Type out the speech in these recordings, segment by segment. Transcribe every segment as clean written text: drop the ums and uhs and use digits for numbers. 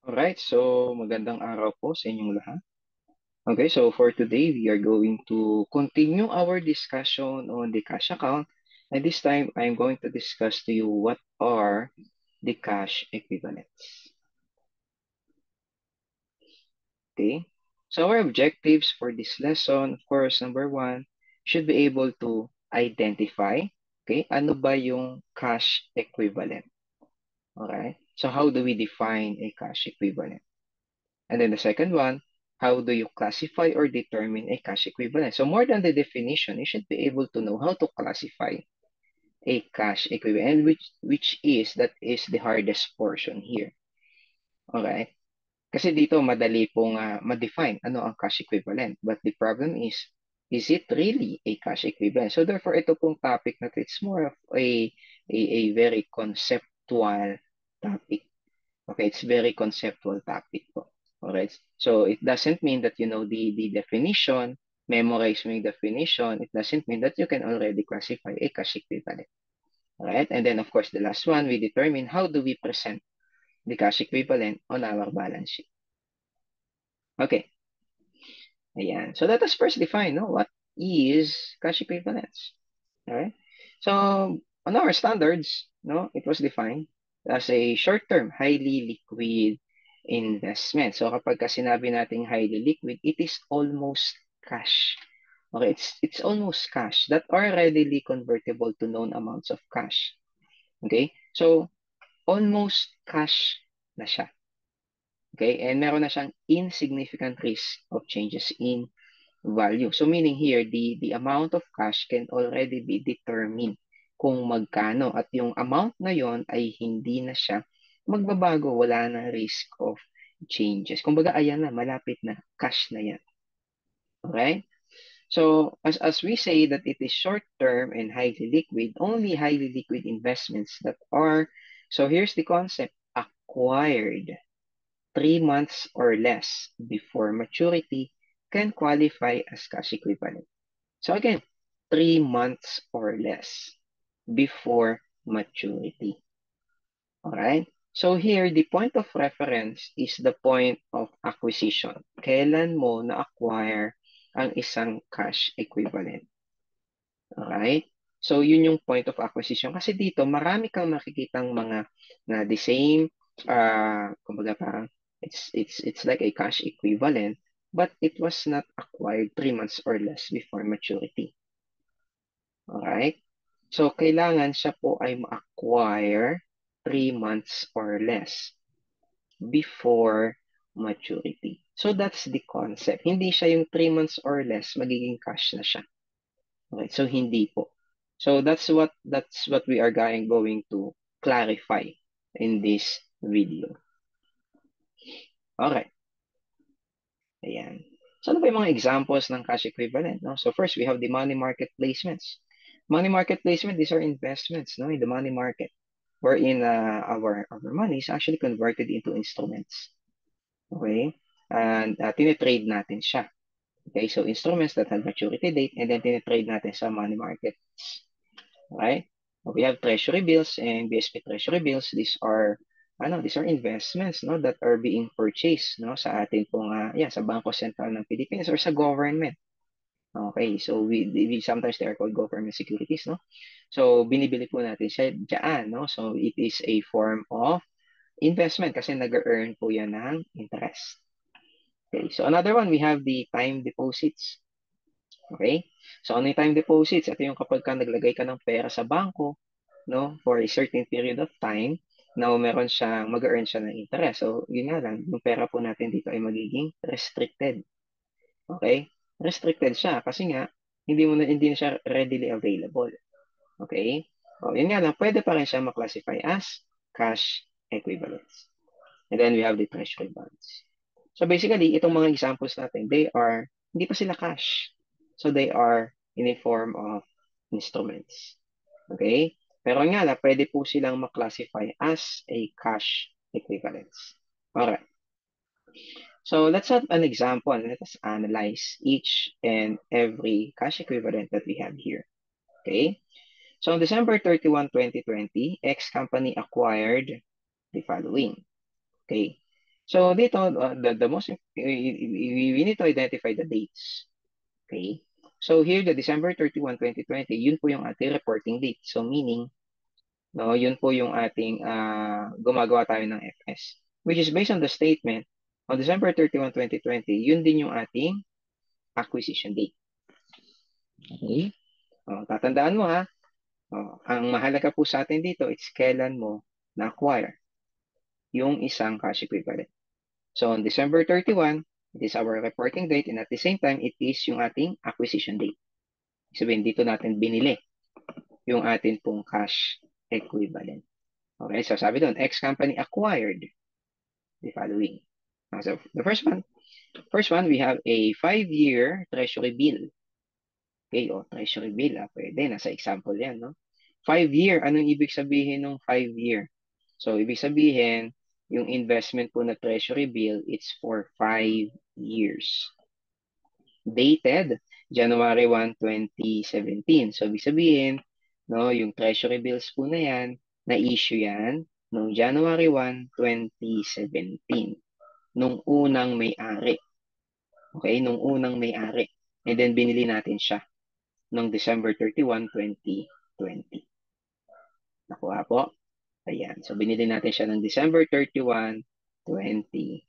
Alright, so magandang araw po sa inyong lahat. Okay, so for today, we are going to continue our discussion on the cash account. And this time, I'm going to discuss to you what are the cash equivalents. Okay, so our objectives for this lesson, of course, number one, should be able to identify, okay, ano ba yung cash equivalent? Alright, so how do we define a cash equivalent? And then the second one, how do you classify or determine a cash equivalent? So more than the definition, you should be able to know how to classify a cash equivalent, that is the hardest portion here. Okay? Kasi dito madali pong ma-define ano ang cash equivalent. But the problem is it really a cash equivalent? So therefore, ito pong topic na to, it's more of a very conceptual topic. Okay, it's very conceptual topic po. Alright, so it doesn't mean that you know the definition, memorize mo yung definition, it doesn't mean that you can already classify a cash equivalent. Alright, and then of course the last one, we determine how do we present the cash equivalent on our balance sheet. Okay, ayan. So let us first define what is cash equivalents. Alright, so on our standards, it was defined as a short-term, highly liquid investment. So kapag sinabi nating highly liquid, it is almost cash. Okay, it's almost cash that are readily convertible to known amounts of cash. Okay, so almost cash na siya. Okay, and meron na siyang insignificant risk of changes in value. So meaning here, the amount of cash can already be determined kung magkano at yung amount na yon ay hindi na siya magbabago, wala na risk of changes. Kumbaga, ayan na, malapit na, cash na yan. Okay? So, as we say that it is short-term and highly liquid, only highly liquid investments that are, so here's the concept, acquired 3 months or less before maturity can qualify as cash equivalent. So again, 3 months or less before maturity. All right? So here, the point of reference is the point of acquisition. Kailan mo na-acquire ang isang cash equivalent. Alright? So, yun yung point of acquisition. Kasi dito, marami kang makikitang mga na the same, kumbaga parang, it's like a cash equivalent, but it was not acquired 3 months or less before maturity. Alright? So, kailangan siya po ay ma-acquire 3 months or less before maturity. So, that's the concept. Hindi siya yung 3 months or less, magiging cash na siya. Okay, so hindi po. So that's what we are going to clarify in this video. Okay. Ayan. So ano ba yung mga examples ng cash equivalent? No? So first, we have the money market placements. Money market placement, these are investments in the money market wherein our money is actually converted into instruments. Okay? And tinitrade natin siya. Okay, so instruments that have maturity date and then tinitrade natin sa money markets. Right? We have treasury bills and BSP treasury bills. These are investments that are being purchased sa atin pong sa Bangko Sentral ng Pilipinas or sa government. Okay, so we sometimes they are called government securities, So binibili po natin siya diyan, So it is a form of investment kasi nag-earn po yan ng interest. Okay, so another one, we have the time deposits. Okay? So, ano yung time deposits? Ito yung kapag naglagay ka ng pera sa bangko, for a certain period of time, meron siyang, mag-earn siya ng interest. So, yun nga lang, yung pera po natin dito ay magiging restricted. Okay? Restricted siya kasi nga, hindi na siya readily available. Okay? O, yun nga lang, pwede pa rin siya maklasify as cash equivalents. And then we have the treasury bonds. So basically, itong mga examples natin, hindi pa sila cash. So they are in a form of instruments. Okay? Pero nga na, pwede po silang maklasify as a cash equivalents. Alright. So let's have an example and let us analyze each and every cash equivalent that we have here. Okay? So on December 31, 2020, X company acquired the following. Okay. So dito, the most, we need to identify the dates. Okay? So here, the December 31, 2020, yun po yung ating reporting date. So meaning, no, yun po yung ating gumagawa tayo ng FS. Which is based on the statement, on December 31, 2020, yun din yung ating acquisition date. Okay? Tatandaan mo ha, ang mahalaga po sa atin dito, it's kailan mo na-acquire yung isang cash equivalent. So on December 31, it is our reporting date and at the same time, it is yung ating acquisition date. Sabihin, dito natin binili yung atin pong cash equivalent. Okay, so sabi doon, X company acquired the following. So the first one, we have a 5-year treasury bill. Okay, treasury bill, pwede, nasa example yan, no? 5-year, anong ibig sabihin ng 5-year? So, ibig sabihin, yung investment po na treasury bill, it's for 5 years. Dated, January 1, 2017. So, ibig sabihin, no, yung treasury bills po na yan, na-issue yan noong January 1, 2017. Nung unang may-ari. Okay, nung unang may-ari. And then, binili natin siya noong December 31, 2020. Nakuha po? Ayan. So, binili natin siya ng December 31, 2020.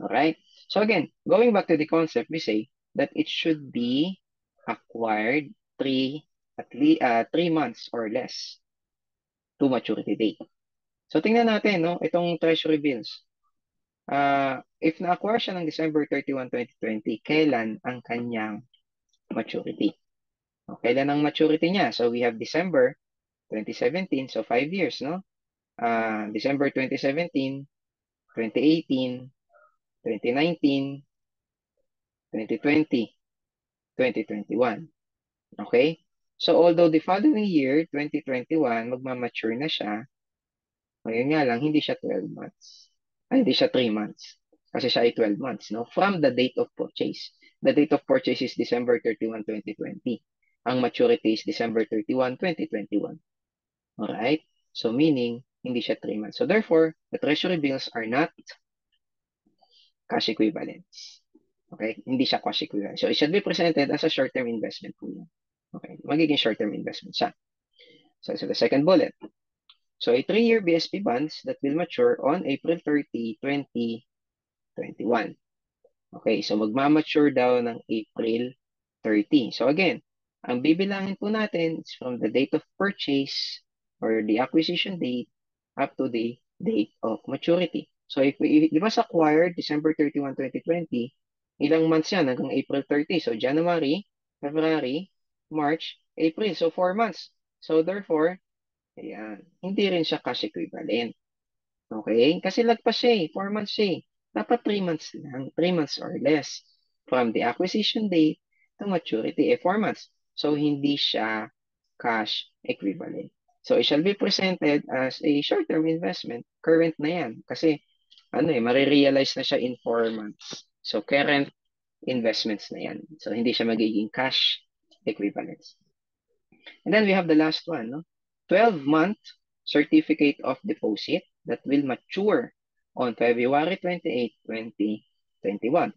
Alright? So, again, going back to the concept, we say that it should be acquired at least 3 months or less to maturity date. So, tingnan natin, no? Itong treasury bills. If na-acquire siya ng December 31, 2020, kailan ang kanyang maturity? Kailan ang maturity niya? So, we have December 2017, so 5 years, no? December 2017, 2018, 2019, 2020, 2021. Okay? So, although the following year, 2021, magmamature na siya, ngayon nga lang, hindi siya 12 months. Ay, hindi siya 3 months. Kasi siya ay 12 months, no? From the date of purchase. The date of purchase is December 31, 2020. Ang maturity is December 31, 2021. Alright? So, meaning, hindi siya 3 months. So, therefore, the treasury bills are not cash equivalents. Okay? Hindi siya cash equivalent. So, it should be presented as a short-term investment po yan. Okay? Magiging short-term investment siya. So, the second bullet. So, a 3-year BSP bonds that will mature on April 30, 2021. Okay? So, magmamature daw ng April 30. So, again, ang bibilangin po natin is from the date of purchase or the acquisition date up to the date of maturity. So, if it was acquired December 31, 2020, ilang months yan hanggang April 30. So, January, February, March, April. So, 4 months. So, therefore, ayan, hindi rin siya cash equivalent. Okay? Kasi lagpas siya 4 months siya Dapat 3 months lang, 3 months or less. From the acquisition date to maturity, 4 months. So, hindi siya cash equivalent. So, it shall be presented as a short-term investment. Current na yan. Kasi, marirealize na siya in 4 months. So, current investments na yan. So, hindi siya magiging cash equivalents. And then we have the last one, no? 12-month certificate of deposit that will mature on February 28, 2021.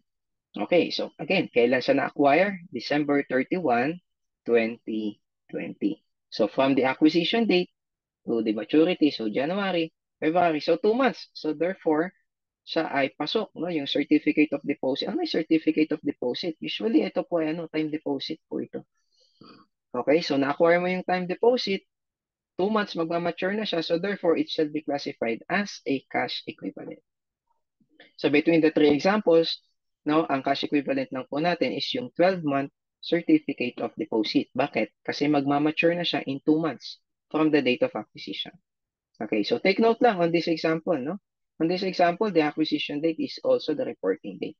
Okay, so again, kailan siya na-acquire? December 31, 2020. So from the acquisition date to the maturity, so January, February, so 2 months. So therefore, siya ay pasok, no? Yung certificate of deposit. Ano yung certificate of deposit? Usually, ito po ay time deposit po ito. Okay, so na-acquire mo yung time deposit, 2 months magmamature na siya, so therefore, it shall be classified as a cash equivalent. So between the 3 examples, no, ang cash equivalent lang po natin is yung 12-month certificate of deposit. Bakit? Kasi magmamature na siya in 2 months from the date of acquisition. Okay, so take note lang on this example, no? On this example, the acquisition date is also the reporting date.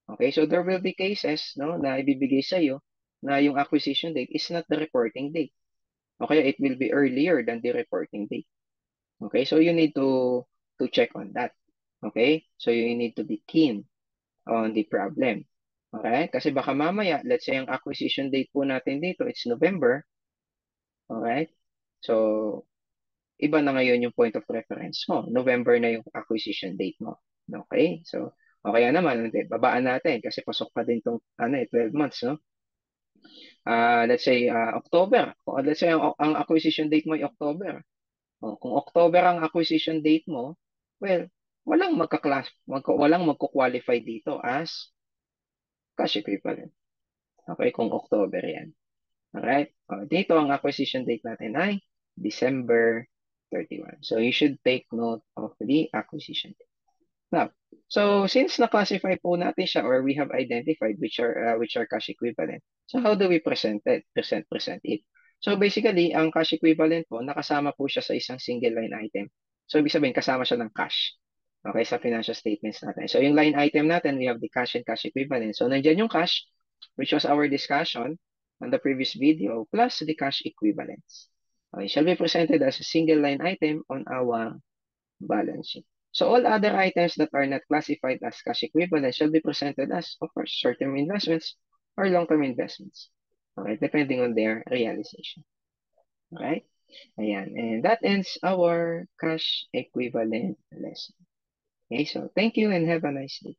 Okay, so there will be cases, no, na ibibigay sa iyo na yung acquisition date is not the reporting date. Okay, it will be earlier than the reporting date. Okay, so you need to check on that. Okay, so you need to be keen on the problem. Okay, kasi baka mamaya, let's say ang acquisition date po natin dito, it's November. Alright, so iba na ngayon yung point of reference mo. November na yung acquisition date mo. Okay? So, o kaya naman, hindi, babaan natin kasi pasok pa din tong 12 months, no? Let's say October. Let's say ang acquisition date mo ay October. Kung October ang acquisition date mo, well, walang magko-qualify dito as cash equivalent. Okay, kung October 'yan. Alright? Dito ang acquisition date natin ay December 31. So you should take note of the acquisition date. Now, so since na-classify po natin siya or we have identified which are cash equivalent. So how do we present it? So basically, ang cash equivalent po nakasama po siya sa isang single line item. So ibig sabihin kasama siya ng cash. Okay, sa financial statements natin. So yung line item natin, we have the cash and cash equivalent. So nandiyan yung cash, which was our discussion on the previous video, plus the cash equivalents. Okay, shall be presented as a single line item on our balance sheet. So all other items that are not classified as cash equivalent shall be presented as, of course, short-term investments or long-term investments. Okay, depending on their realization. Okay? Ayan. And that ends our cash equivalent lesson. Okay, so thank you and have a nice day.